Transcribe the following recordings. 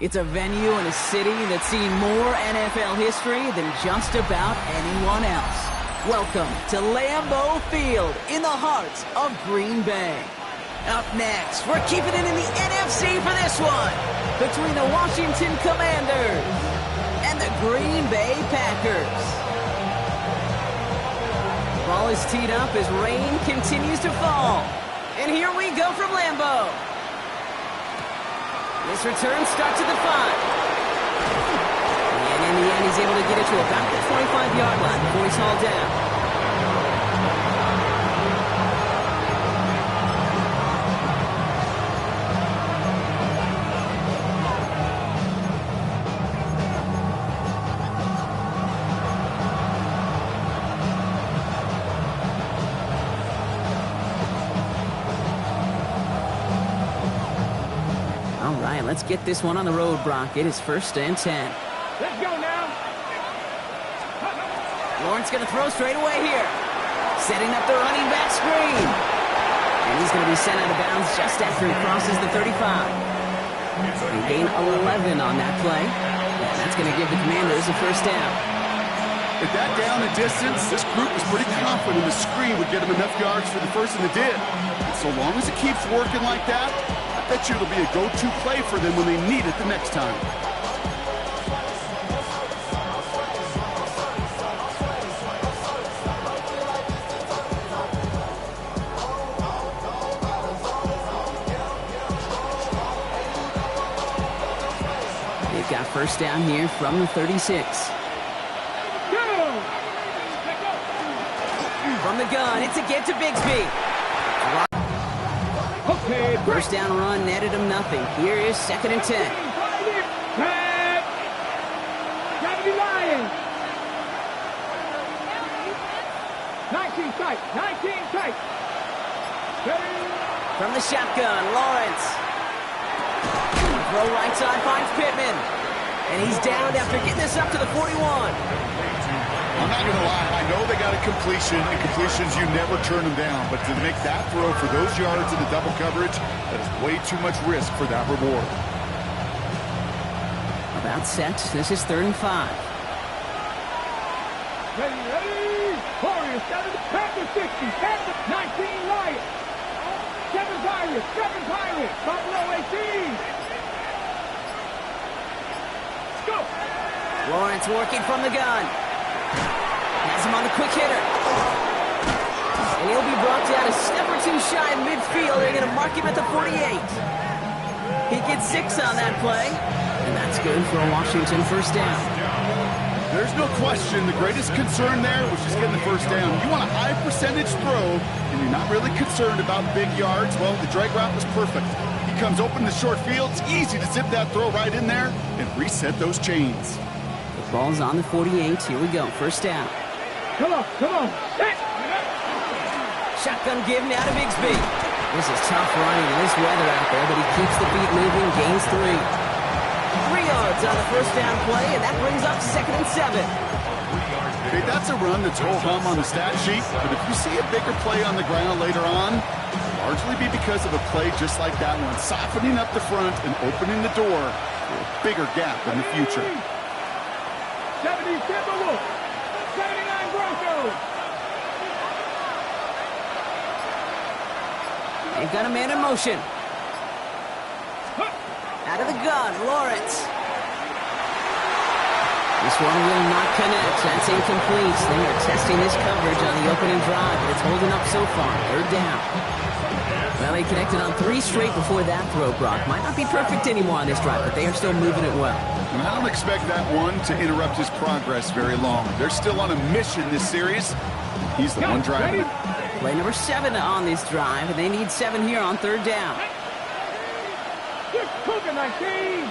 It's a venue in a city that's seen more NFL history than just about anyone else. Welcome to Lambeau Field in the heart of Green Bay. Up next, we're keeping it in the NFC for this one, between the Washington Commanders and the Green Bay Packers. The ball is teed up as rain continues to fall. And here we go from Lambeau. This return starts at the 5. And in the end, he's able to get it to about the 25-yard line before he's hauled down. Let's get this one on the road, Brock. It is 1st and 10. Let's go now. Lawrence going to throw straight away here. Setting up the running back screen. And he's going to be sent out of bounds just after he crosses the 35. He gained 11 on that play. And that's going to give the Commanders a 1st down. At that down and distance, this group was pretty confident the screen would get him enough yards for the first, and it did. And so long as it keeps working like that, I bet you it'll be a go-to play for them when they need it the next time. They've got 1st down here from the 36. From the gun, it's a get to Bigsby. Okay, 1st down run netted him nothing. Here is 2nd and 10. Gotta be lying. 19 tight, 19 tight. From the shotgun, Lawrence. Throw right side finds Pittman. And he's down after getting this up to the 41. I'm not going to lie, I know they got a completion, and completions, you never turn them down. But to make that throw for those yards in the double coverage, that is way too much risk for that reward. About set. This is 3rd and 5. Ready. Warriors, 7, Panther 60, Panther 19, Lions. 7 Pirates, 7 Pirates, Buffalo 18. Let's go. Lawrence working from the gun. Has him on the quick hitter. And he'll be brought down a step or two shy of midfield. They're going to mark him at the 48. He gets 6 on that play. And that's good for a Washington 1st down. There's no question the greatest concern there was just getting the 1st down. You want a high percentage throw, and you're not really concerned about big yards. Well, the drag route was perfect. He comes open in the short field. It's easy to zip that throw right in there and reset those chains. The ball's on the 48. Here we go. 1st down. Come on, come on. Shotgun give now to Bigsby. This is tough running in this weather out there, but he keeps the feet moving, gains 3. 3 yards on the 1st down play, and that brings up 2nd and 7. Okay, that's a run that's ho-hum on the stat sheet, but if you see a bigger play on the ground later on, it'll largely be because of a play just like that one, softening up the front and opening the door for a bigger gap in the future. 70 Timberwolves, 79 Broncos. They've got a man in motion. Out of the gun, Lawrence. This one will not connect. That's incomplete. They are testing this coverage on the opening drive, but it's holding up so far. 3rd down. Well, they connected on 3 straight before that throw, Brock. Might not be perfect anymore on this drive, but they are still moving it well. And I don't expect that one to interrupt his progress very long. They're still on a mission this series. He's the one driving it. Play number 7 on this drive, and they need 7 here on 3rd down. Cougar 19.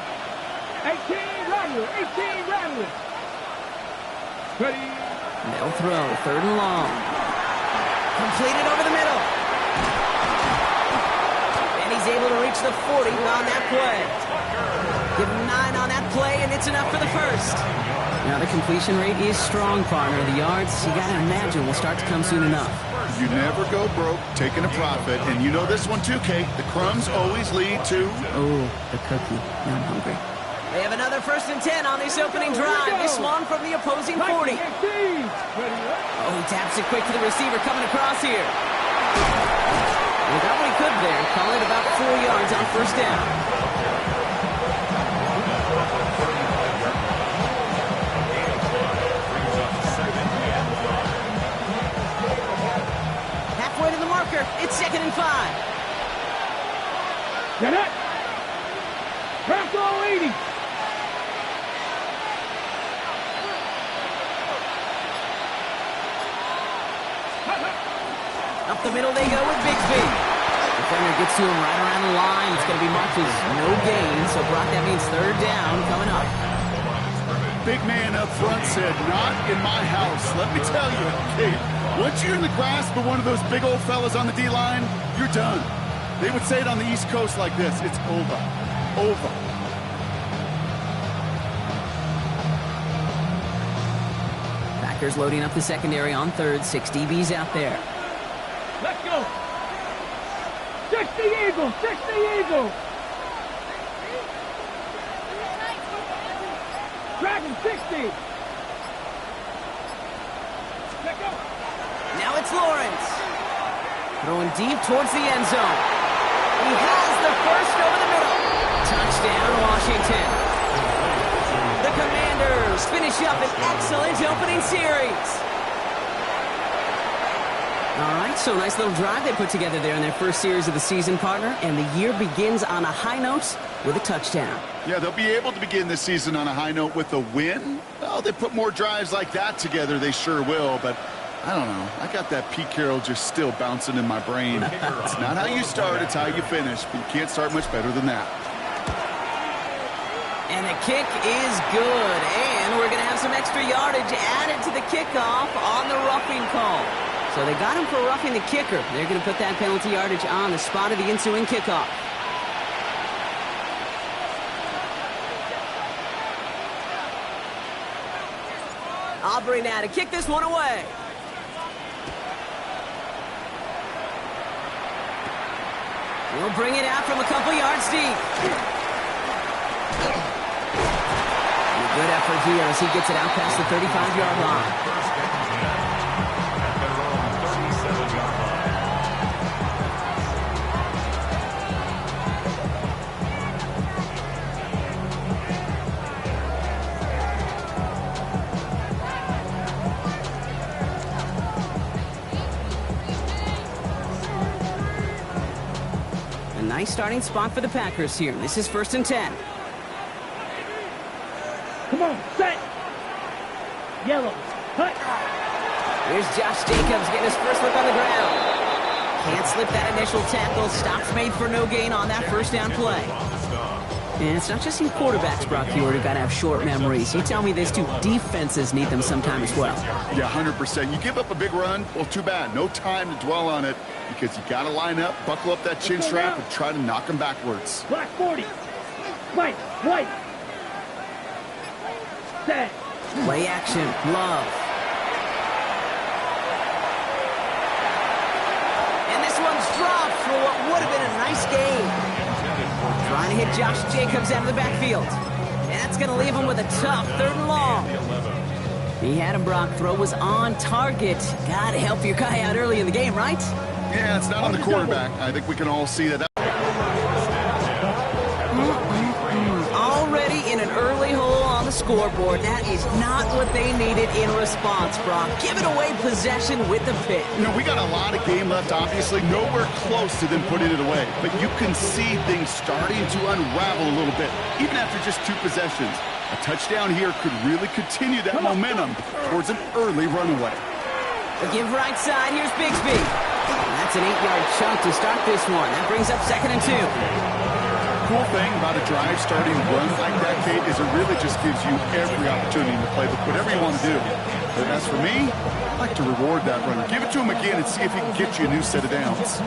18 Rattler. 18 Rattler. Ready. They'll throw. 3rd and long. Completed over the middle. he's able to reach the 40 on that play. Give him 9 on that play, and it's enough for the first. Now, the completion rate is strong, partner. The yards, you got to imagine, will start to come soon enough. You never go broke taking a profit, and you know this one too, Kate. The crumbs always lead to... Oh, the cookie. Now I'm hungry. They have another 1st and 10 on this opening drive. This one from the opposing 40. Oh, he taps it quick to the receiver coming across here. He got what he could there. Call it about 4 yards on 1st down. Halfway to the marker. It's 2nd and 5. Get it. Pass all 80. Up the middle they go with Bigsby. Defender gets to him right around the line. It's going to be marked as no gain. So, Brock, that means 3rd down coming up. Big man up front said, not in my house. Let me tell you, Kate, once you're in the grasp of one of those big old fellas on the D-line, you're done. They would say it on the East Coast like this. It's over. Over. Packers loading up the secondary on 3rd. 6 DBs out there. Let's go. 60 Eagles. 60 Eagles. Dragon 60. Let go. Now it's Lawrence. Throwing deep towards the end zone. He has the first over the middle. Touchdown, Washington. The Commanders finish up an excellent opening series. All right, so nice little drive they put together there in their first series of the season, partner. And the year begins on a high note with a touchdown. Yeah, they'll be able to begin this season on a high note with a win. Well, they put more drives like that together, they sure will. But I don't know. I got that Pete Carroll just still bouncing in my brain. It's not how you start, it's how you finish. But you can't start much better than that. And the kick is good. And we're going to have some extra yardage added to the kickoff on the roughing call. So they got him for roughing the kicker. They're going to put that penalty yardage on the spot of the ensuing kickoff. Aubrey now to kick this one away. We'll bring it out from a couple yards deep. And a good effort here as he gets it out past the 35-yard line. Nice starting spot for the Packers here. This is 1st and 10. Come on, set. Yellow. Cut. Here's Josh Jacobs getting his first look on the ground. Can't slip that initial tackle. Stops made for no gain on that 1st down play. And it's not just you quarterbacks, Brock Hewitt, who got to have short memories. You tell me this too, defenses need them sometime as well. Yeah, 100%. You give up a big run, well, too bad. No time to dwell on it because you got to line up, buckle up that chin strap, and try to knock them backwards. Black 40. White. White. Set. Play action. Love. And this one's dropped for what would have been a nice game. Trying to hit Josh Jacobs out of the backfield. And that's going to leave him with a tough 3rd and long. He had him, Brock. Throw was on target. Got to help your guy out early in the game, right? Yeah, it's not on the quarterback. I think we can all see that. Already in an early hole on the scoreboard. That is not what they needed in response, Brock. Giving away possession with the pick. You know, we got a lot of game left, obviously. Nowhere close to them putting it away. But you can see things starting to unravel a little bit, even after just 2 possessions. A touchdown here could really continue that momentum towards an early runaway. The give right side. Here's Bigsby. That's an 8-yard chunk to start this one. That brings up 2nd and 2. Cool thing about a drive starting run like that, Kate, is it really just gives you every opportunity to play whatever you want to do. But as for me, I like to reward that runner. Give it to him again and see if he can get you a new set of downs.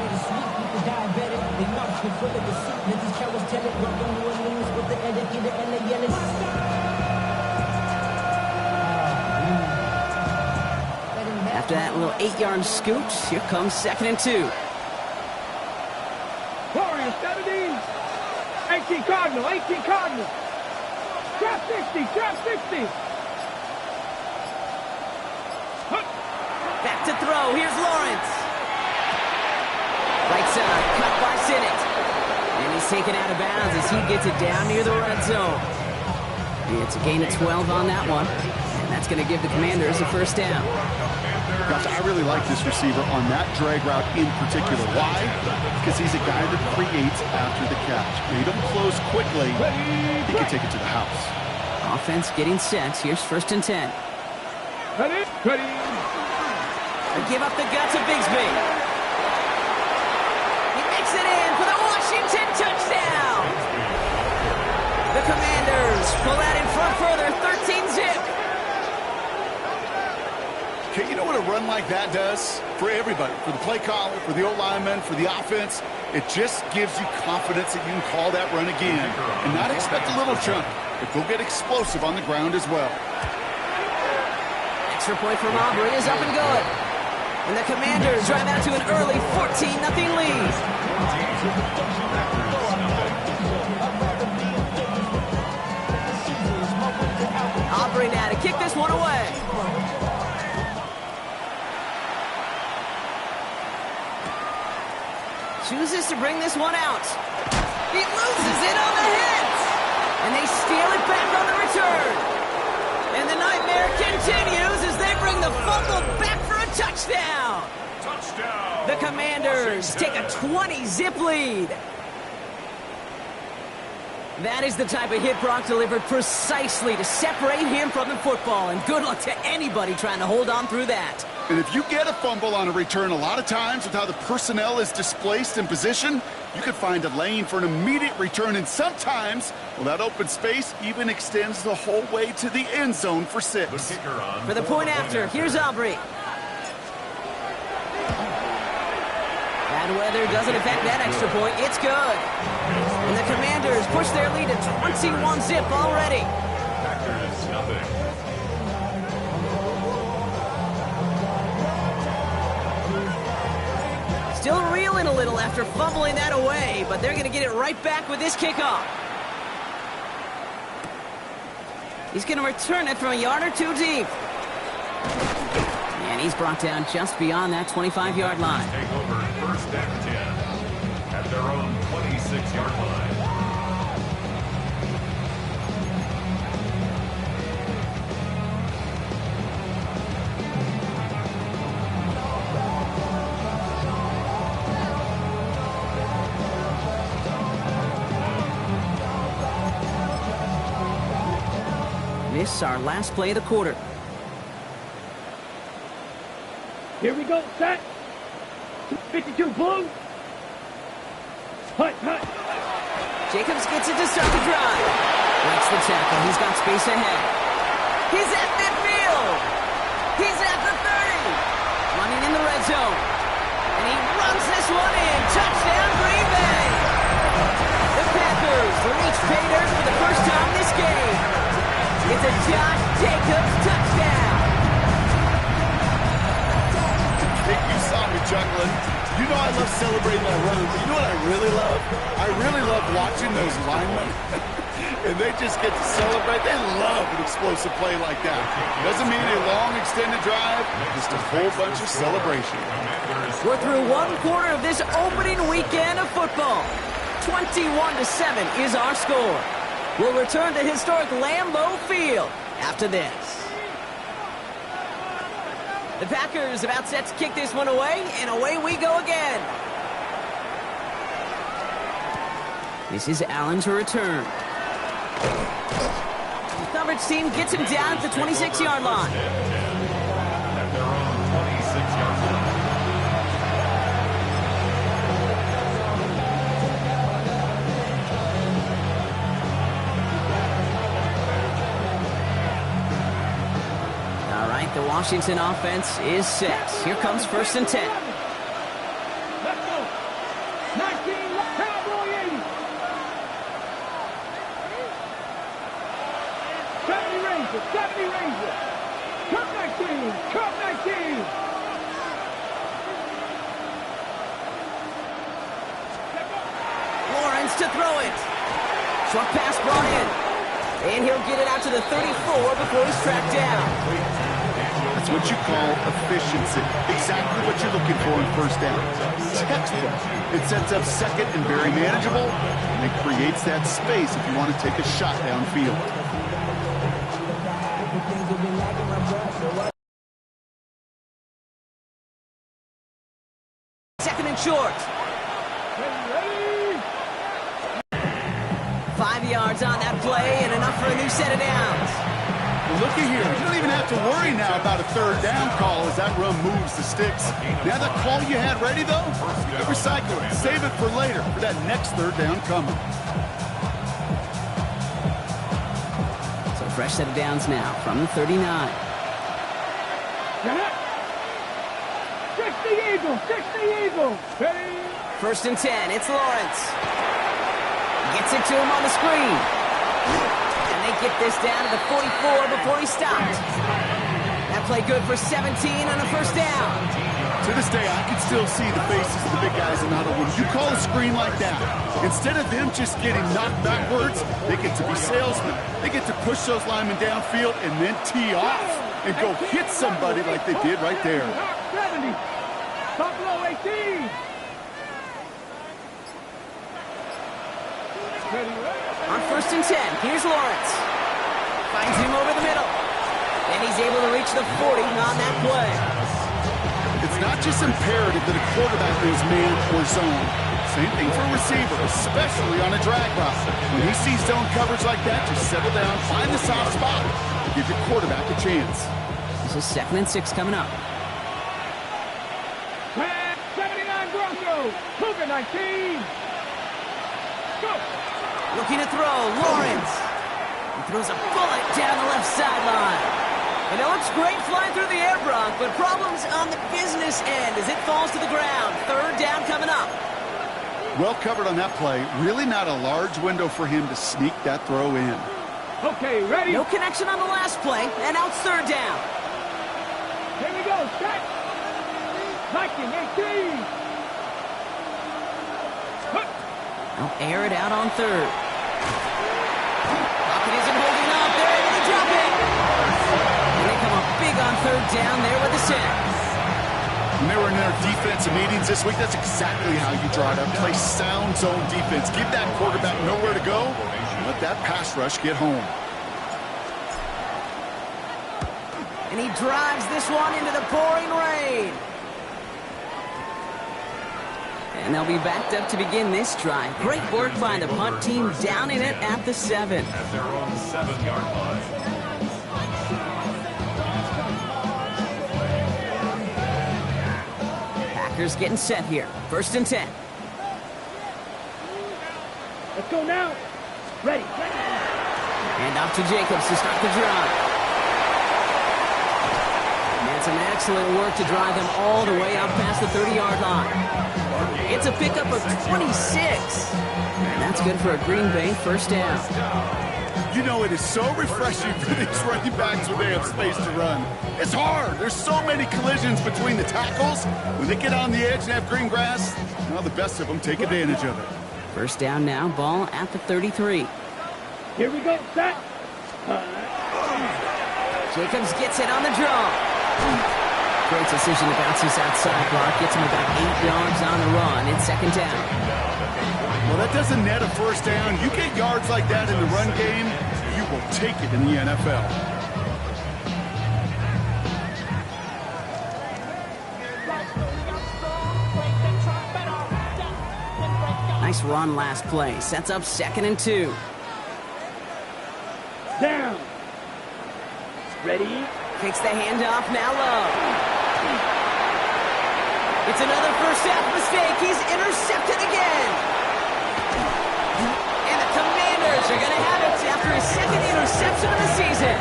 After that little 8-yard scoot, here comes 2nd and 2. Warriors 70. 18 Cardinal, 18 Cardinal. Trap 60, trap 60. Back to throw, here's Lawrence. Right side, cut by Sinnott. And he's taken out of bounds as he gets it down near the red zone. It's a gain of 12 on that one. And that's going to give the Commanders a first down. Gosh, I really like this receiver on that drag route in particular. Why? Because he's a guy that creates after the catch. When you don't close quickly, he can take it to the house. Offense getting set. Here's 1st and 10. Ready? Ready. They give up the guts of Bigsby. He makes it in for the Washington touchdown. The Commanders pull that in front further, 13-zip. Okay, you know what a run like that does for everybody, for the play caller, for the O-lineman, for the offense? It just gives you confidence that you can call that run again and not expect a little chunk, but go get explosive on the ground as well. Extra point from Aubrey is up and good. And the Commanders drive out to an early 14-0 lead. Aubrey now to kick this one away. Chooses to bring this one out. He loses it on the hit. And they steal it back on the return. And the nightmare continues as they bring the fumble back for a touchdown. Touchdown. The Commanders take a 20-zip lead. That is the type of hit Brock delivered precisely to separate him from the football. And good luck to anybody trying to hold on through that. And if you get a fumble on a return, a lot of times with how the personnel is displaced in position, you could find a lane for an immediate return. And sometimes, well, that open space even extends the whole way to the end zone for 6. For the point after, here's Aubrey. Bad weather doesn't affect that extra point. It's good. And the Commanders push their lead to 21-zip already. Packers nothing. Still reeling a little after fumbling that away, but they're going to get it right back with this kickoff. He's going to return it from a yard or two deep. And he's brought down just beyond that 25-yard line. Take over 1st and 10 at their own 26-yard line. This is our last play of the quarter. Here we go, set. 52 blue. Hut, hut. Jacobs gets it to start the drive. Breaks the tackle. He's got space ahead. He's at midfield. He's at the 30. Running in the red zone. And he runs this one in. Touchdown, Green Bay. The Packers reach pay dirt for the first time this game. It's a Josh Jacobs touchdown. You saw me chuckling. You know I love celebrating that run, but you know what I really love? I really love watching those linemen. And they just get to celebrate. They love an explosive play like that. Doesn't mean a long extended drive, just a whole bunch of celebration. We're through one quarter of this opening weekend of football. 21-7 is our score. We'll return to historic Lambeau Field after this. The Packers about set to kick this one away, and away we go again. This is Allen to return. The coverage team gets him down at the 26-yard line. At their own 26-yard line. The Washington offense is set. Here comes 1st and 10. Let's go. wants to throw it. Short pass brought in. And he'll get it out to the 34 before he's tracked down. That's what you call efficiency. Exactly what you're looking for in first down. Textbook. It sets up second and very manageable, and it creates that space if you want to take a shot downfield. Second and short. 5 yards on that play and enough for a new set of downs. Well, look at here. You don't even have to worry now about a third down call as that run moves the sticks. Now that call you had ready, though, recycle it. Save it for later for that next third down coming. So fresh set of downs now from the 39. 60 Eagles, 60 Eagles. First and 10, it's Lawrence. Gets it to him on the screen. And they get this down to the 44 before he stopped. That play good for 17 on a first down. To this day, I can still see the faces of the big guys in the huddle. When you call a screen like that, instead of them just getting knocked backwards, they get to be salesmen. They get to push those linemen downfield and then tee off and go hit somebody like they did right there. 70. Buffalo 18. On first and 10, here's Lawrence. Finds him over the middle. And he's able to reach the 40 on that play. It's not just imperative that a quarterback is man or zone. Same thing for a receiver, especially on a drag route. When he sees zone coverage like that, just settle down, find the soft spot, and give your quarterback a chance. This is second and 6 coming up. 79 Broncos. Cougar 19. Go. Looking to throw, Lawrence. He throws a bullet down the left sideline. And it looks great flying through the air, Bronk, but problems on the business end as it falls to the ground. Third down coming up. Well covered on that play. Really not a large window for him to sneak that throw in. Okay, ready? No connection on the last play, and out third down. Here we go, set. Viking 18. They'll air it out on third. Pocket isn't holding up. They're able to drop it. And they come up big on third down there with a sack. When they were in their defensive meetings this week, that's exactly how you draw it up. Play sound zone defense. Give that quarterback nowhere to go. And let that pass rush get home. And he drives this one into the pouring rain. And they'll be backed up to begin this drive. Great work by the punt team, downing it at the 7. At their own 7-yard line. Packers getting set here. First and 10. Let's go now. Ready. And off to Jacobs to start the drive. And some excellent work to drive them all the way out past the 30-yard line. It's a pickup of 26. And that's good for a Green Bay first down. You know, it is so refreshing for these running backs when they have space to run. It's hard. There's so many collisions between the tackles. When they get on the edge and have green grass, well, the best of them take advantage of it. First down now, ball at the 33. Here we go, set. Jacobs gets it on the draw. Great decision to bounce this outside block. Gets him about 8 yards on the run. It's second down. Well, that doesn't net a first down. You get yards like that in the run game, you will take it in the NFL. Nice run last play. Sets up second and 2. Down. Ready? Takes the handoff now low. It's another first half mistake. He's intercepted again. And the Commanders are going to have it after his second interception of the season.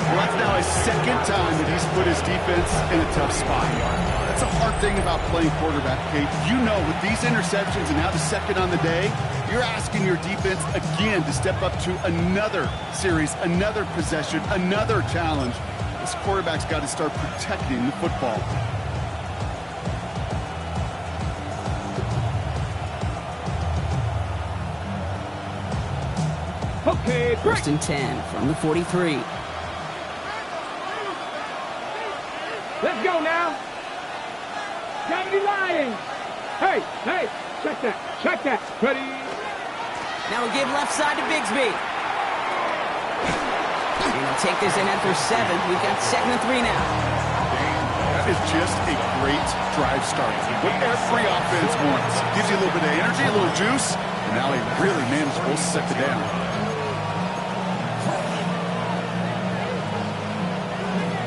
Well, that's now his second time that he's put his defense in a tough spot. That's a hard thing about playing quarterback, Kate. You know, with these interceptions and now the second on the day, you're asking your defense again to step up to another series, another possession, another challenge. This quarterback's got to start protecting the football. Okay, First and 10 from the 43. Let's go now. Gravity lying. Hey, check that. Ready? Now we give left side to Bigsby. And he'll take this in after 7. We've got 2nd and 3 now. That is just a great drive start. What every offense wants. Gives you a little bit of energy, a little juice, and now he really managed to set it down.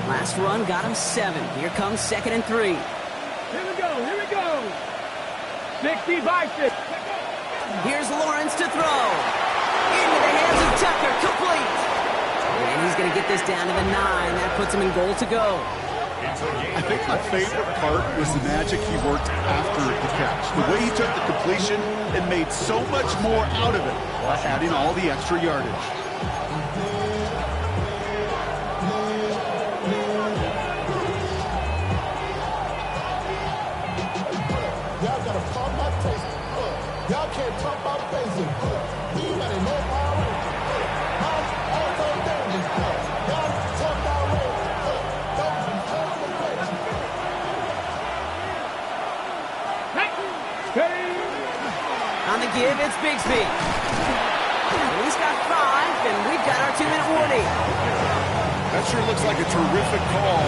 Last run got him 7. Here comes 2nd and 3. Here we go. 60 by 6. Here's Lawrence to throw. Into the hands of Tucker, complete. And he's going to get this down to the 9. That puts him in goal to go. I think my favorite part was the magic he worked after the catch. The way he took the completion and made so much more out of it by adding all the extra yardage. Y'all gotta pump my taste. Y'all can't talk about basic. You gotta know my way. I'm also dangerous. Y'all talk about way. Don't talk the way. On the give, it's Bigsby. He's got 5, and we've got our 2-minute warning. That sure looks like a terrific call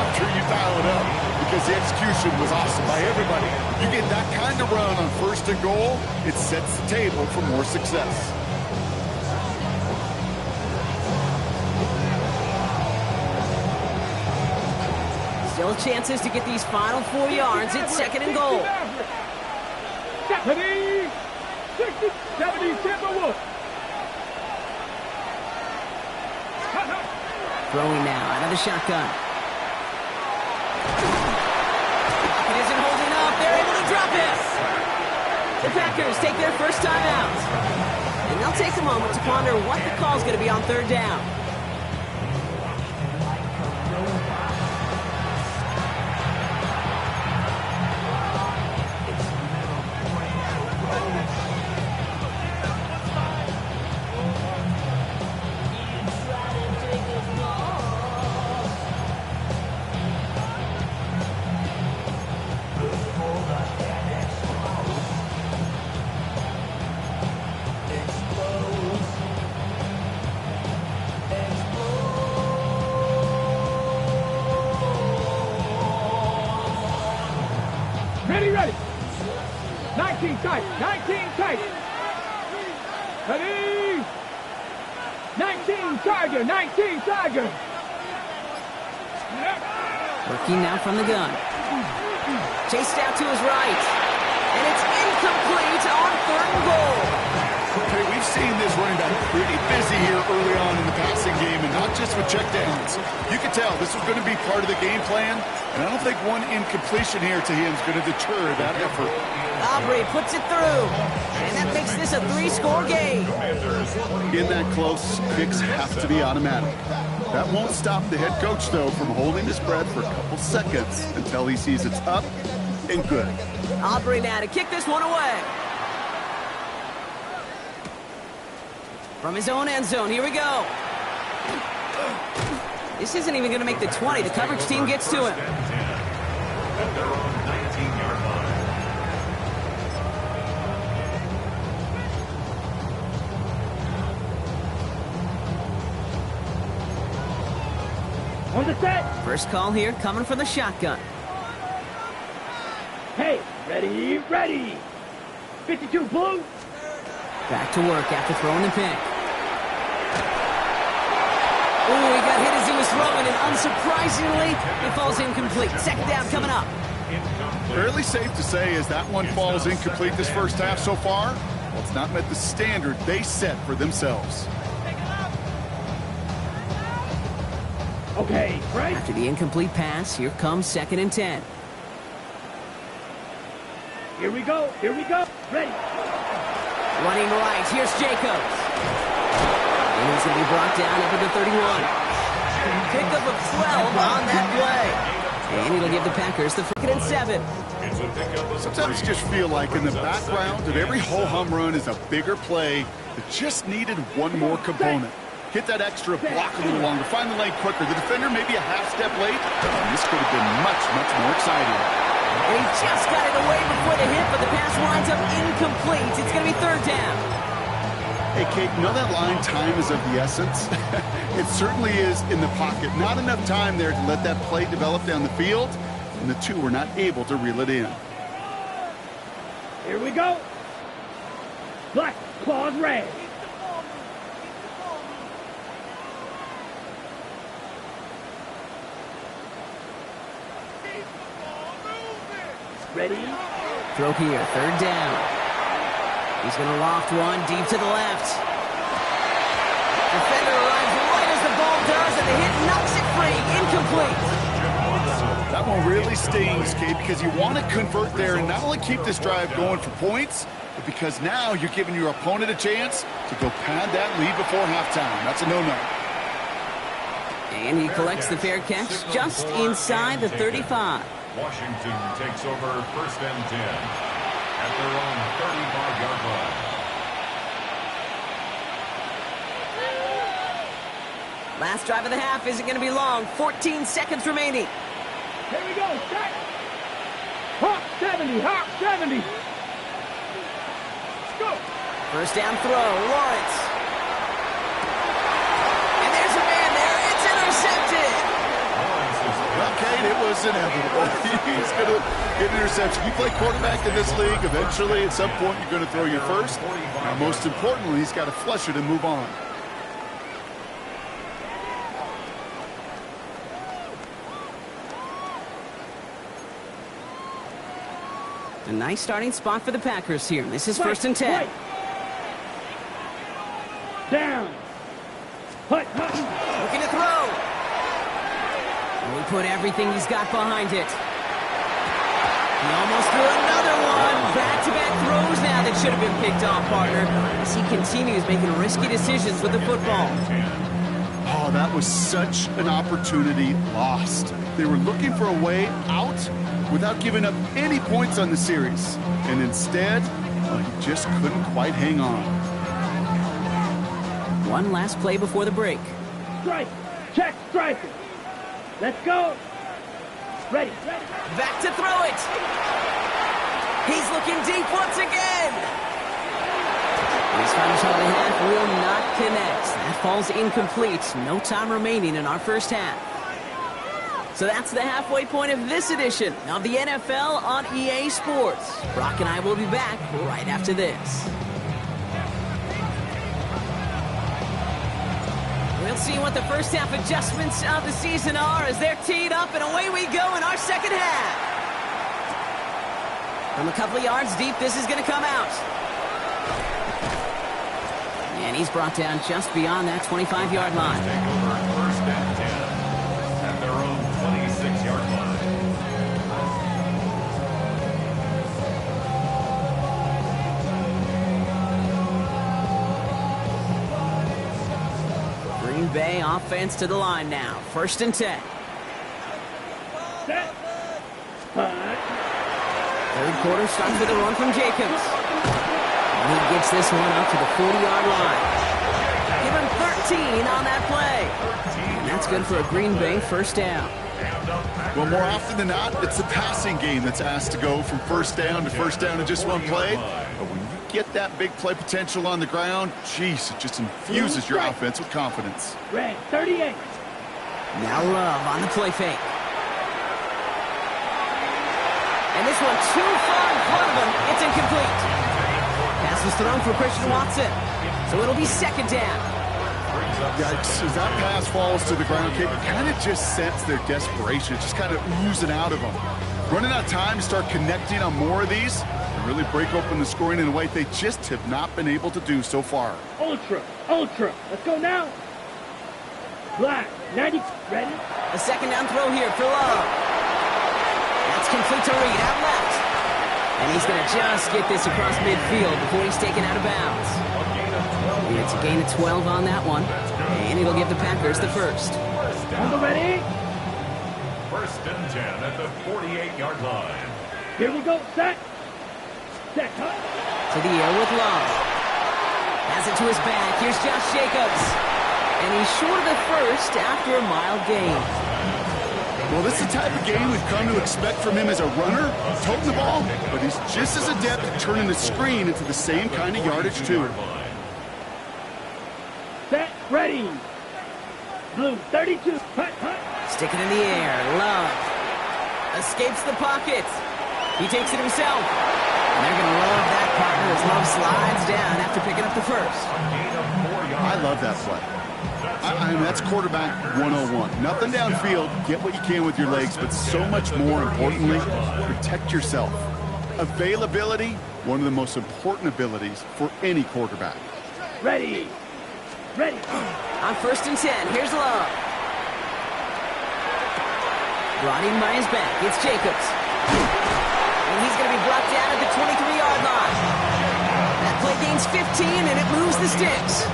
after you dial it up, because the execution was awesome by everybody. You get that kind of run on 1st and goal, it sets the table for more success. Still chances to get these final 4 yards. It's 2nd and goal. 70, 60, 70, Timberwood. Throwing now out of the shotgun. It isn't holding up. They're able to drop it. The Packers take their first time out. And they'll take a moment to ponder what the call's going to be on 3rd down. Ready. 19 tight. Ready. 19 Tiger. Working now from the gun. Chased out to his right. And it's incomplete on 3rd and goal. Okay, we've seen this running back pretty busy here early on in the passing game, and not just with checkdowns. You can tell this was going to be part of the game plan, and I don't think one incompletion here to him is going to deter that effort. Aubrey puts it through, and that makes this a 3-score game. In that close, kicks have to be automatic. That won't stop the head coach, though, from holding his breath for a couple seconds until he sees it's up and good. Aubrey now to kick this one away. From his own end zone, here we go. This isn't even going to make the 20. The coverage team gets to him. At their own 19-yard line. On the set. First call here coming from the shotgun. Hey, ready. 52 blue. Back to work after throwing the pick. Ooh, he got hit as he was throwing, and unsurprisingly, it falls incomplete. 2nd down coming up. Fairly safe to say as that one falls incomplete this first half so far, well, it's not met the standard they set for themselves. Okay, right. After the incomplete pass, here comes 2nd and 10. Here we go. Ready. Running right, here's Jacobs. And he's going to be brought down up at the 31. Pickup of 12 on that play. And it'll give the Packers the 2nd and 7. Sometimes you just feel like in the background of every ho-hum run is a bigger play that just needed one more component. Hit that extra block a little longer, find the lane quicker. The defender maybe a half step late, and this could have been much, much more exciting. And he just got it away before the hit, but the pass winds up incomplete. It's going to be 3rd down. Hey, Kate, you know that line, time is of the essence? It certainly is in the pocket. Not enough time there to let that play develop down the field, and the two were not able to reel it in. Here we go. Black, claws red. Ready? Throw here, 3rd down. He's going to loft one deep to the left. Defender arrives right as the ball does, and the hit knocks it free. Incomplete. That one really stings, Kate, because you want to convert there and not only keep this drive going for points, but because now you're giving your opponent a chance to go pad that lead before halftime. That's a no-no. And he collects the fair catch just inside the 35. Washington takes over 1st and 10 at their own 35-yard line. Last drive of the half isn't going to be long. 14 seconds remaining. Here we go. Set. Hawk 70. Hawk 70. Let's go. 1st down throw. Lawrence. And there's a man there. It's intercepted. Well, Kate, it was inevitable. He's going to get an interception. You play quarterback in this league. Eventually, at some point, you're going to throw your first. Now, most importantly, he's got to flush it and move on. A nice starting spot for the Packers here. This is 1st and 10. Right. Down. Hut. Looking to throw. And we put everything he's got behind it. He almost threw another one. Back-to-back throws now that should have been picked off, partner, as he continues making risky decisions with the football. Oh, that was such an opportunity lost. They were looking for a way out without giving up any points on the series. And instead, he just couldn't quite hang on. One last play before the break. Strike. Check striker. Let's go. Ready. Back to throw it. He's looking deep once again. His final shot of the half will not connect. That falls incomplete. No time remaining in our 1st half. So that's the halfway point of this edition of the NFL on EA Sports. Brock and I will be back right after this. We'll see what the 1st half adjustments of the season are as they're teed up, and away we go in our 2nd half. From a couple of yards deep, this is going to come out. And he's brought down just beyond that 25-yard line. Take over 1st and 10 at their own 26-yard line. Green Bay offense to the line now. 1st and 10. Set. Hut. 3rd quarter starts with a run from Jacobs. And he gets this one up to the 40-yard line. Give him 13 on that play. And that's good for a Green Bay 1st down. Well, more often than not, it's the passing game that's asked to go from 1st down to 1st down in just one play. But when you get that big play potential on the ground, geez, it just infuses your offense with confidence. Red 38. Now Love on the play fake. And this one too far in front of him. It's incomplete. Pass was thrown for Christian Watson. So it'll be 2nd down. Yikes, as that pass falls to the ground, Kate, you kind of just sense their desperation. It's just kind of oozing out of them. Running out of time to start connecting on more of these and really break open the scoring in a way they just have not been able to do so far. Ultra. Let's go now. Black 90. Ready? A 2nd down throw here for Love. That's complete to Reed out left. And he's going to just get this across midfield before he's taken out of bounds. And it's a gain of 12 on that one. And it'll give the Packers the 1st. On the ready. first and 10 at the 48-yard line. Here we go. Set. Set. Cut. To the air with Love. Has it to his back. Here's Josh Jacobs. And he's short of the first after a mild gain. Well, this is the type of game we've come to expect from him as a runner, toting the ball, but he's just as adept at turning the screen into the same kind of yardage, too. Set. Ready. Blue 32. Cut. Cut. Sticking in the air. Love. Escapes the pocket. He takes it himself. And they're going to love that partner as Love slides down after picking up the first. I love that play. I mean, that's quarterback 101. Nothing downfield. Get what you can with your legs, but so much more importantly, protect yourself. Availability, one of the most important abilities for any quarterback. Ready. Ready. On first and 10, here's Love. Brought in by his back. It's Jacobs. And he's going to be brought down at the 23-yard line. That play gains 15, and it moves the sticks.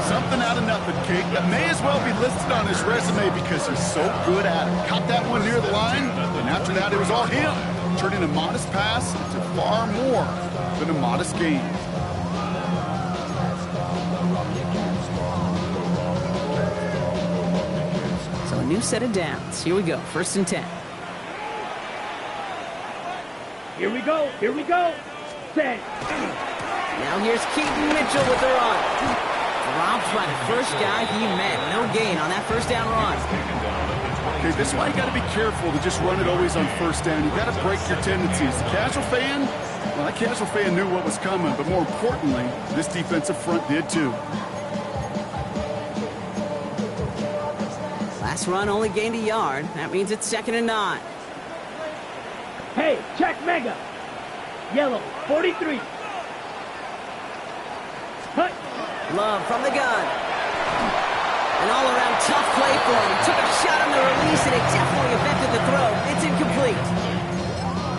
Something out of nothing, Kate. That may as well be listed on his resume because he's so good at it. Caught that one near the line, and after that, it was all him. Turning a modest pass into far more than a modest gain. So a new set of downs. Here we go. First and 10. Here we go. Here we go. Set. Now here's Keaton Mitchell with the run. Dropped by the first guy he met. No gain on that first down run. Okay, this is why you got to be careful to just run it always on first down. You got to break your tendencies. The casual fan, well, that casual fan knew what was coming, but more importantly, this defensive front did too. Last run only gained a yard. That means it's 2nd and 9. Hey, check Mega. Yellow 43. Cut. Love from the gun. An all-around tough play for him. He took a shot on the release, and it definitely affected the throw. It's incomplete.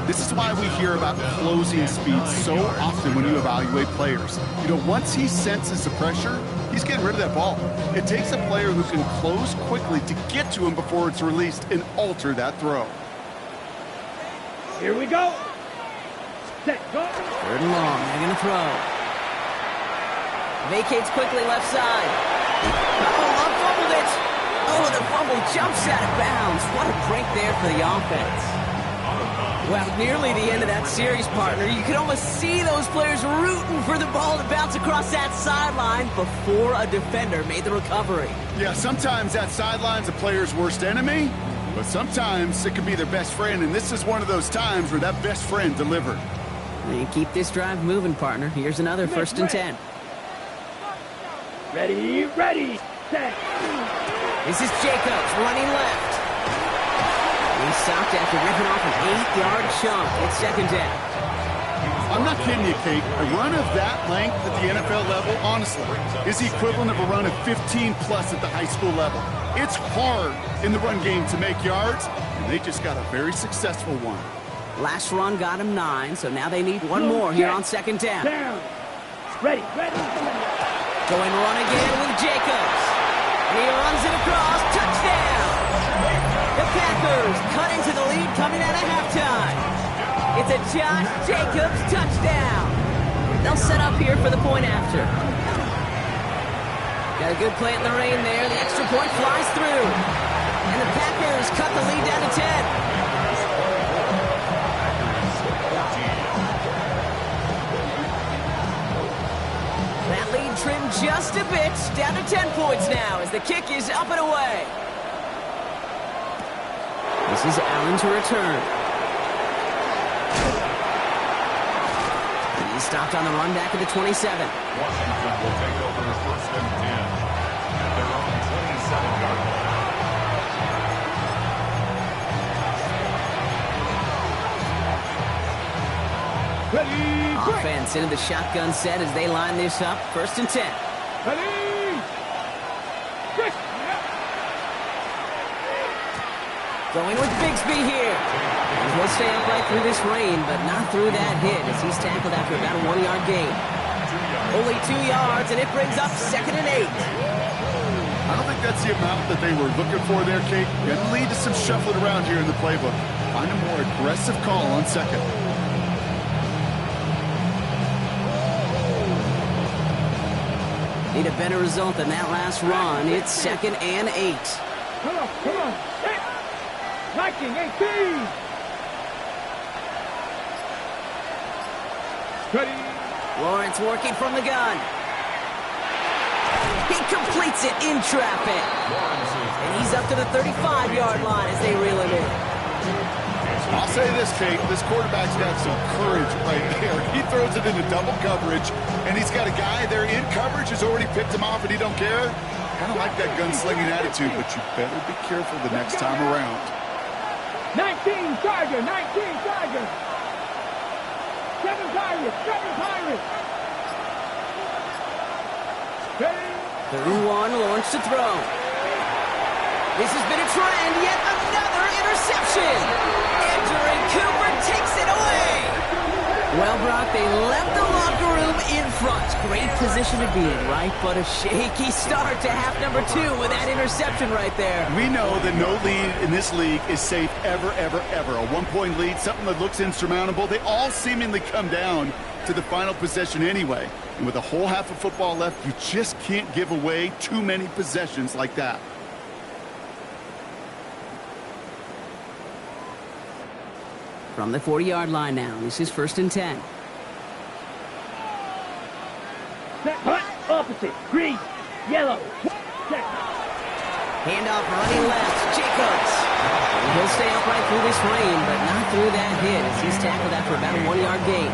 This is why we hear about closing speed so often when you evaluate players. You know, once he senses the pressure, he's getting rid of that ball. It takes a player who can close quickly to get to him before it's released and alter that throw. Here we go. Set. Go. 3rd and long. They're going to throw. Vacates quickly left side. Oh, Love fumbled it. Oh, the fumble jumps out of bounds. What a break there for the offense. Well, nearly the end of that series, partner. You could almost see those players rooting for the ball to bounce across that sideline before a defender made the recovery. Yeah, sometimes that sideline's a player's worst enemy, but sometimes it could be their best friend, and this is one of those times where that best friend delivered. And keep this drive moving, partner. Here's another 1st and 10. Ready, ready, set. This is Jacobs running left. He's stopped after ripping off an 8-yard chunk. It's 2nd down. I'm not kidding you, Kate. A run of that length at the NFL level, honestly, is the equivalent of a run of 15-plus at the high school level. It's hard in the run game to make yards, and they just got a very successful one. Last run got him 9, so now they need one more here on 2nd down. Down. Ready, ready. Going run again with Jacobs. And he runs it across. Touchdown! The Packers cut into the lead coming out of halftime. It's a Josh Jacobs touchdown. They'll set up here for the point after. Got a good play in the rain there. The extra point flies through. And the Packers cut the lead down to 10. That lead trimmed just a bit, down to 10 points now as the kick is up and away. This is Allen to return. And he's stopped on the run back at the 27. Washington will take over 1st and 10 at their own 27-yard line. Offense into the shotgun set as they line this up. 1st and 10. Ready. Quick. Going with Bigsby here. And he'll stay upright through this rain, but not through that hit as he's tackled after about a 1-yard gain. Only 2 yards, and it brings up 2nd and 8. A I don't think that's the amount that they were looking for there, Kate. Going to lead to some shuffling around here in the playbook. Find a more aggressive call on second. Need a better result than that last run. It's 2nd and 8. Come on, come on. Set. Liking 18. Ready. Lawrence working from the gun. He completes it in traffic. And he's up to the 35-yard line as they reel him in. I'll say this, Kate. This quarterback's got some courage right there. He throws it into double coverage, and he's got a guy there in coverage who's already picked him off, and he don't care. Kind of like that gunslinging attitude, but you better be careful the next time around. 19 Tiger, 19 Tiger. 7 Pirates, 7 Pirates. Ready. 3rd and 1, Lawrence to throw. This has been a trend, yet another interception. Andrew Cooper takes it away. Well, Brock, they left the locker room in front. Great position to be in, right? But a shaky start to half number 2 with that interception right there. We know that no lead in this league is safe ever, ever, ever. A 1-point lead, something that looks insurmountable. They all seemingly come down to the final possession anyway. And with a whole half of football left, you just can't give away too many possessions like that. From the 40-yard line now, this is 1st and 10. Set. Hut. Opposite. Green. Yellow. Set. Handoff running left, Jacobs. He'll stay upright through this rain, but not through that hit as he's tackled that for about a 1-yard gain.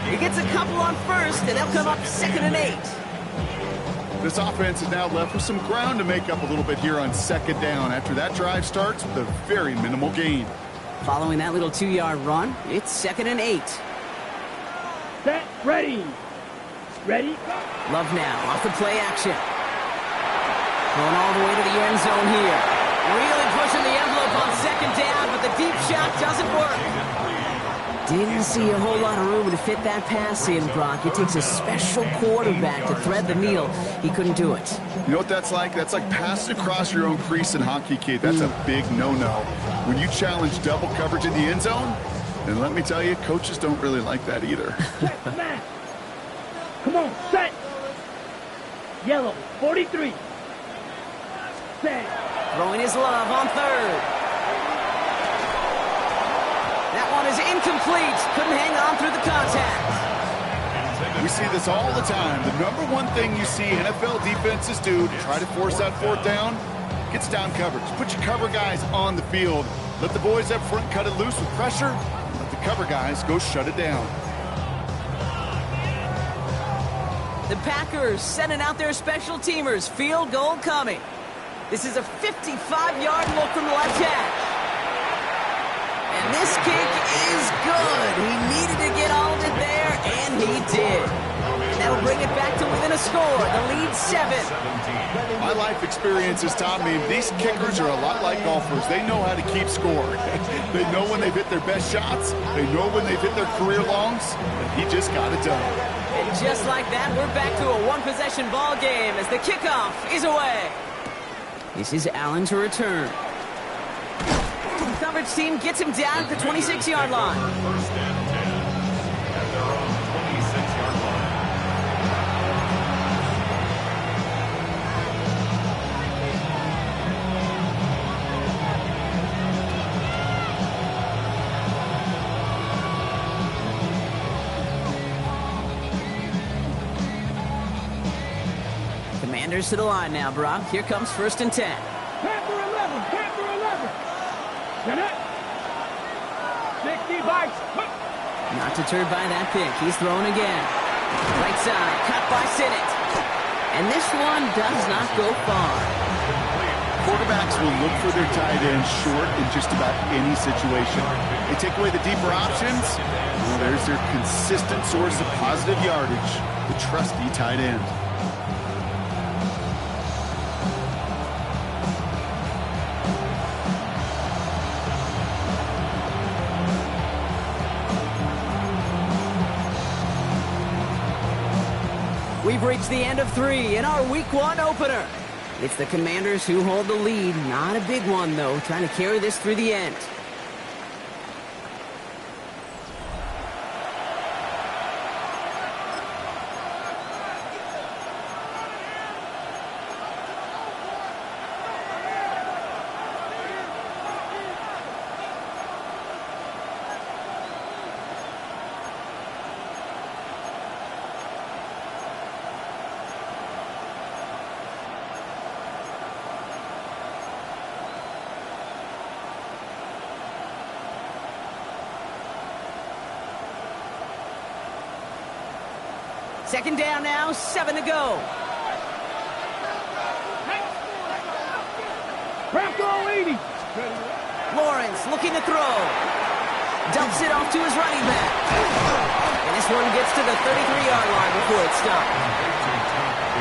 He gets a couple on 1st, and they'll come up 2nd and 8. This offense is now left with some ground to make up a little bit here on 2nd down after that drive starts with a very minimal gain. Following that little 2-yard run, it's 2nd and 8. Set. Ready. Ready. Love now off the play action. Going all the way to the end zone here. Really pushing the envelope on 2nd down, but the deep shot doesn't work. Didn't see a whole lot of room to fit that pass in, Brock. It takes a special quarterback to thread the needle. He couldn't do it. You know what that's like? That's like passing across your own crease in hockey, kid. That's a big no-no. When you challenge double coverage in the end zone, and let me tell you, coaches don't really like that either. Set. Smash. Come on. Set. Yellow. 43. Set. Throwing his love on 3rd. That one is incomplete. Couldn't hang on through the contact. We see this all the time. The number one thing you see NFL defenses do to try to force that 4th down, gets down coverage. Put your cover guys on the field. Let the boys up front cut it loose with pressure. Let the cover guys go shut it down. The Packers sending out their special teamers. Field goal coming. This is a 55-yard look from the left hash. And this kick is good. He needed to get all of it there, and he did. And that'll bring it back to within a score. The lead 7. My life experience has taught me these kickers are a lot like golfers. They know how to keep score. They know when they've hit their best shots. They know when they've hit their career longs. And he just got it done. And just like that, we're back to a 1-possession ball game as the kickoff is away. This is Allen to return. The coverage team gets him down at the 26-yard line. 1st and 10 at their own 26-yard line. Commanders to the line now, Brock. Here comes 1st and 10. Panther 11. Panther 11. Connect. 60 bites. Not deterred by that pick. He's throwing again. Right side, cut by Sinnott. And this one does not go far. Quarterbacks will look for their tight end short in just about any situation. They take away the deeper options. Well, there's their consistent source of positive yardage, the trusty tight end. We've reached the end of 3 in our Week 1 opener. It's the Commanders who hold the lead. Not a big one, though, trying to carry this through the end. Second down now, 7 to go. Bronco 80. Lawrence looking to throw. Dumps it off to his running back. And this one gets to the 33-yard line before it's stopped.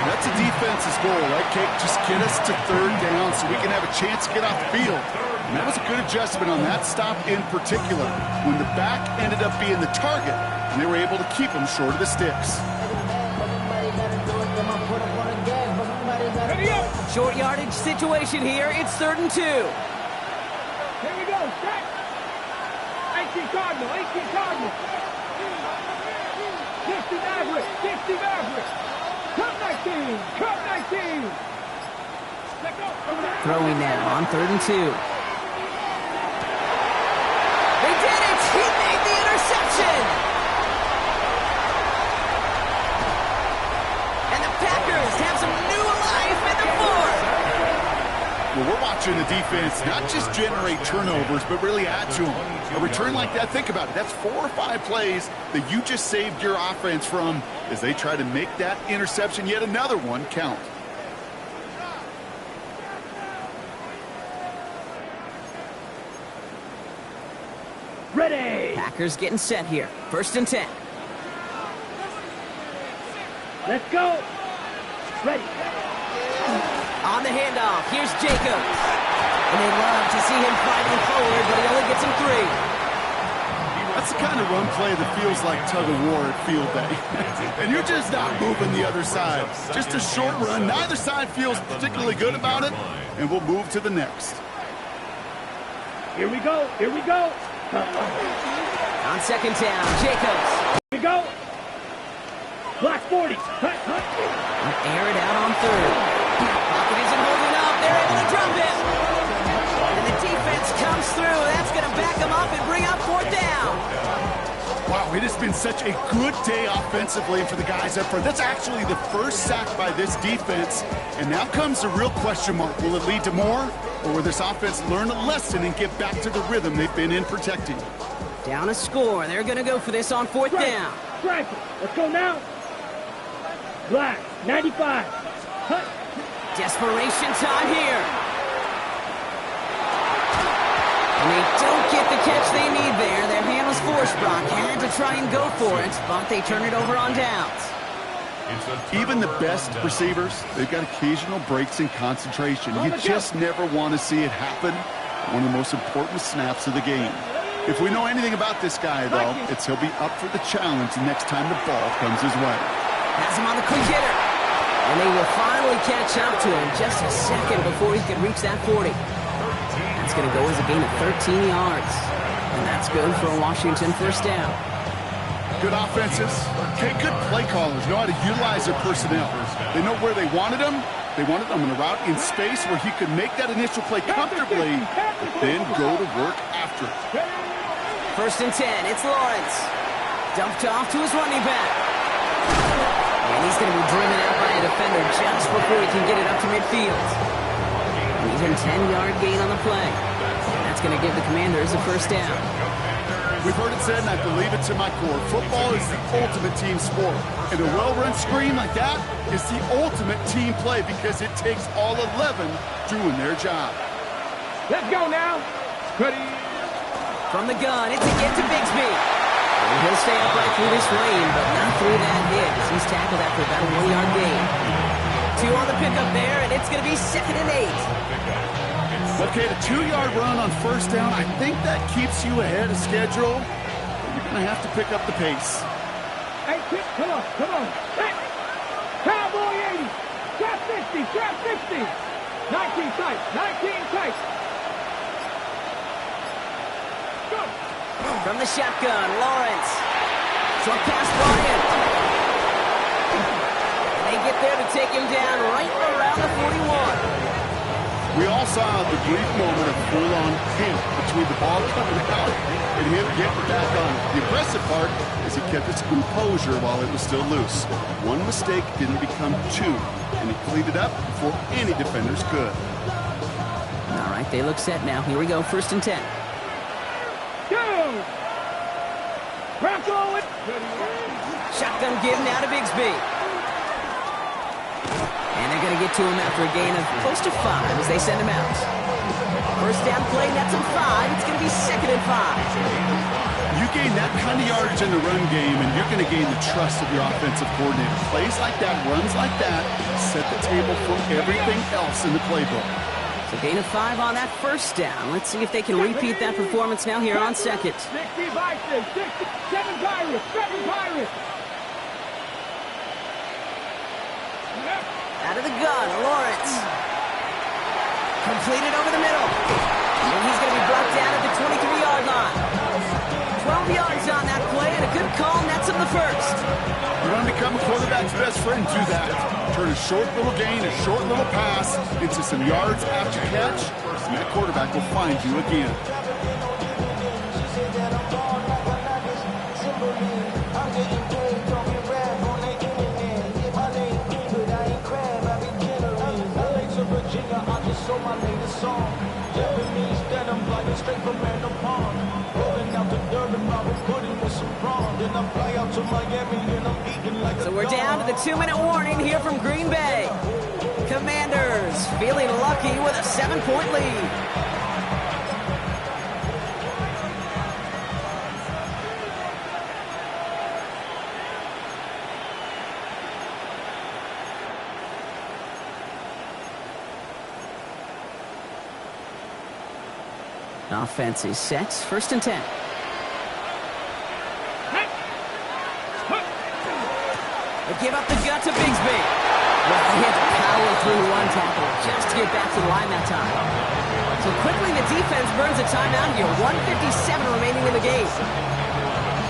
That's a defense's goal, right, Kate? Just get us to third down so we can have a chance to get off the field. And that was a good adjustment on that stop in particular, when the back ended up being the target, and they were able to keep him short of the sticks. Short yardage situation here. It's 3rd and 2. Here we go. Set. 18 Cardinal. 18 Cardinal. 60 Maverick. 60 Maverick. Cut 19. Cut 19. Let go. Throwing now on 3rd and 2. They did it. He made the interception. Have some new life in the 4th. Well, we're watching the defense not just generate turnovers, but really add to them. A return like that, think about it. That's 4 or 5 plays that you just saved your offense from as they try to make that interception, yet another one, count. Ready. Packers getting set here. 1st and 10. Let's go. Ready. On the handoff, here's Jacobs. And they love to see him fighting forward, but he only gets him 3. That's the kind of run play that feels like tug-of-war at field day. And you're just not moving the other side. Just a short run. Neither side feels particularly good about it, and we'll move to the next. Here we go. Here we go. On 2nd down, Jacobs. Here we go. Block 40. Hut, hut. Air it out on 3rd. Pocket isn't holding up. They're able to drop it. And the defense comes through. That's going to back them up and bring up 4th down. Wow, it has been such a good day offensively for the guys up front. That's actually the first sack by this defense. And now comes the real question mark. Will it lead to more? Or will this offense learn a lesson and get back to the rhythm they've been in protecting? Down a score. They're going to go for this on 4th down. Strike it. Let's go now. Black, 95. Hut. Desperation time here. And they don't get the catch they need there. Their hand was forced. Brock had to try and go for it, but they turn it over on downs. Even the best receivers, they've got occasional breaks in concentration. You just never want to see it happen. One of the most important snaps of the game. If we know anything about this guy, though, it's he'll be up for the challenge next time the ball comes his way. Has him on the quick hitter. And they will finally catch up to him just a second before he can reach that 40. That's going to go as a gain of 13 yards. And that's good for a Washington 1st down. Good offenses. Okay, good play callers know how to utilize their personnel. They know where they wanted them. They wanted them in a route in space where he could make that initial play comfortably, but then go to work after it. 1st and 10. It's Lawrence. Dumped off to his running back. And he's going to be driven out by a defender just before he can get it up to midfield. And he's in 10-yard gain on the play. That's going to give the Commanders a 1st down. We've heard it said, and I believe it to my core, football is the ultimate team sport. And a well-run screen like that is the ultimate team play because it takes all 11 doing their job. Let's go now. Ready. From the gun, it's a get to Bigsby. And he'll stay upright through this rain, but not through that hit. He's tackled after about a 1-yard gain. 2 on the pickup there, and it's going to be 2nd and 8. Okay, the 2-yard run on 1st down, I think that keeps you ahead of schedule. You're going to have to pick up the pace. Hey, Chip, come on, come on. Hey. Cowboy 80. Trap 50, trap 50. 19 tight. 19 tight. Go. From the shotgun, Lawrence. Short pass brought in. And they get there to take him down right around the 41. We all saw the brief moment of full-on panic between the ball coming out and him getting back on it. The impressive part is he kept his composure while it was still loose. One mistake didn't become two, and he cleaned it up before any defenders could. All right, they look set now. Here we go, 1st and 10. Go. Rocco it. Shotgun give now to Bigsby. And they're going to get to him after a gain of close to 5 as they send him out. First down play, nets him 5. It's going to be 2nd and 5. You gain that kind of yardage in the run game, and you're going to gain the trust of your offensive coordinator. Plays like that, runs like that, set the table for everything else in the playbook. So gain of 5 on that first down. Let's see if they can repeat that performance now here on 2nd. 60 Vikings. 7 Pirates. 7 Pirates. Out of the gun, Lawrence. Completed over the middle. And he's going to be brought down at the 23-yard line. 12 yards on that play, and a good call nets him the first. You want to become a quarterback's best friend, do that. Turn a short little gain, a short little pass into some yards after catch, and that quarterback will find you again. So we're down to the 2-minute warning here from Green Bay. Commanders feeling lucky with a 7-point lead. Offense is set. 1st and 10. They give up the gut to Bigsby. Well, he had to power through one tackle just to get back to the line that time. So quickly the defense burns a timeout here. 1:57 remaining in the game.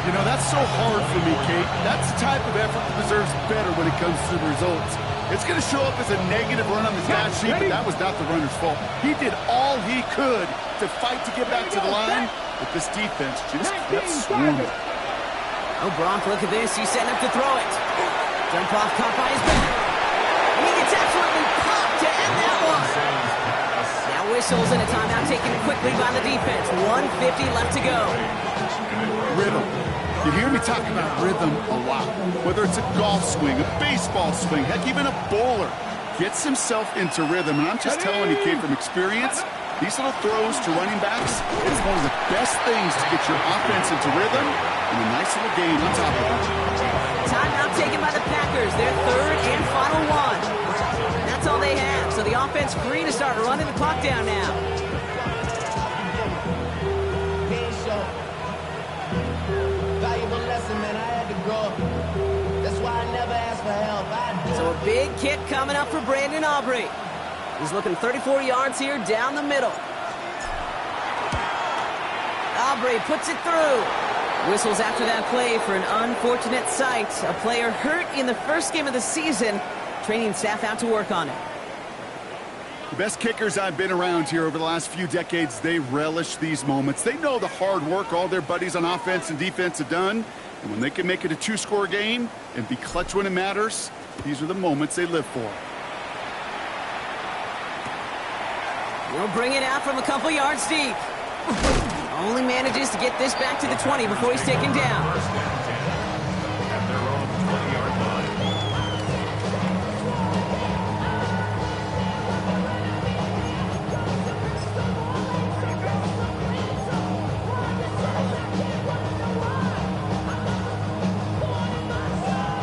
You know, that's so hard for me, Kate. That's the type of effort that deserves better when it comes to the results. It's going to show up as a negative run on the stat sheet, but that was not the runner's fault. He did all he could to fight to get back to the line, but this defense just kept swarming. Oh, Bronk, look at this. He's setting up to throw it. Jump off, caught by his back. And he gets absolutely popped to end that one. Now whistles and a timeout taken quickly by the defense. 1:50 left to go. Rhythm. You hear me talk about rhythm a lot. Whether it's a golf swing, a baseball swing, heck, even a bowler gets himself into rhythm. And I'm just telling you, Kate, from experience, these little throws to running backs, it's one of the best things to get your offense into rhythm and a nice little game on top of it. Timeout taken by the Packers. Their 3rd and final one. That's all they have. So the offense free to start running the clock down now. Valuable lesson, man. I had to grow up. That's why I never asked for help. So a big kick coming up for Brandon Aubrey. He's looking 34 yards here down the middle. Aubrey puts it through. Whistles after that play for an unfortunate sight. A player hurt in the first game of the season. Training staff out to work on it. The best kickers I've been around here over the last few decades, they relish these moments. They know the hard work all their buddies on offense and defense have done. And when they can make it a 2-score game and be clutch when it matters, these are the moments they live for. He'll bring it out from a couple yards deep. Only manages to get this back to the 20 before he's taken down. At their own 20-yard line.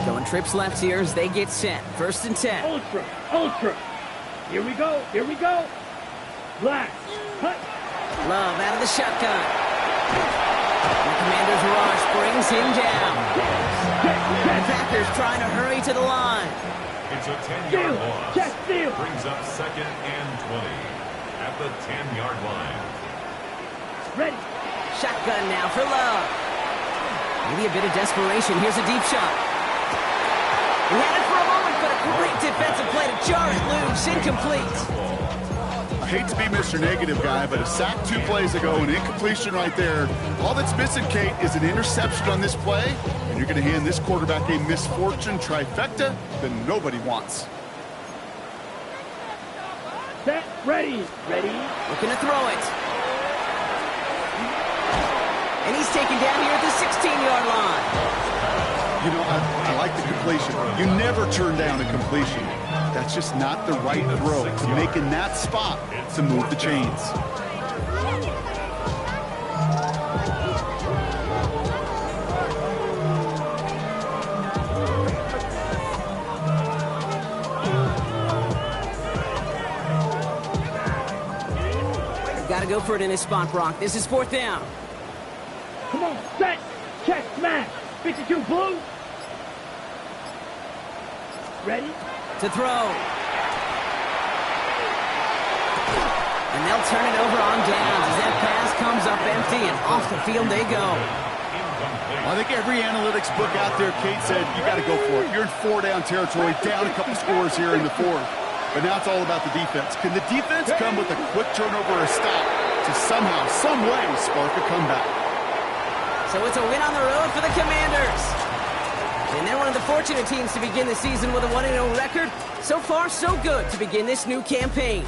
Going trips left here as they get set. 1st and 10. Ultra. Here we go. Blast. Cut. Love out of the shotgun. The Commander's rush brings him down. The Packers trying to hurry to the line. It's a 10-yard Steal. loss. Check steal. Brings up 2nd and 20 at the 10-yard line. Ready. Shotgun now for Love. Maybe a bit of desperation. Here's a deep shot. He had it for a moment, but a great defensive play to jar it loose. Incomplete. I hate to be Mr. Negative guy, but a sack 2 plays ago, an incompletion right there. All that's missing, Kate, is an interception on this play, and you're going to hand this quarterback a misfortune trifecta that nobody wants. Set. Ready. Ready. Looking to throw it. And he's taken down here at the 16-yard line. You know, I like the completion. You never turn down a completion. That's just not the right throw. To make in that spot to move the chains. Got to go for it in his spot, Brock. This is 4th down. Come on. Set. Check. Smash. 52 blue. Ready. To throw. And they'll turn it over on downs as that pass comes up empty and off the field they go. I think every analytics book out there, Kate said, you got to go for it. You're in 4-down territory, down a couple scores here in the 4th. But now it's all about the defense. Can the defense come with a quick turnover or a stop to somehow, some way, spark a comeback? So it's a win on the road for the Commanders. And they're one of the fortunate teams to begin the season with a 1-0 record. So far, so good to begin this new campaign.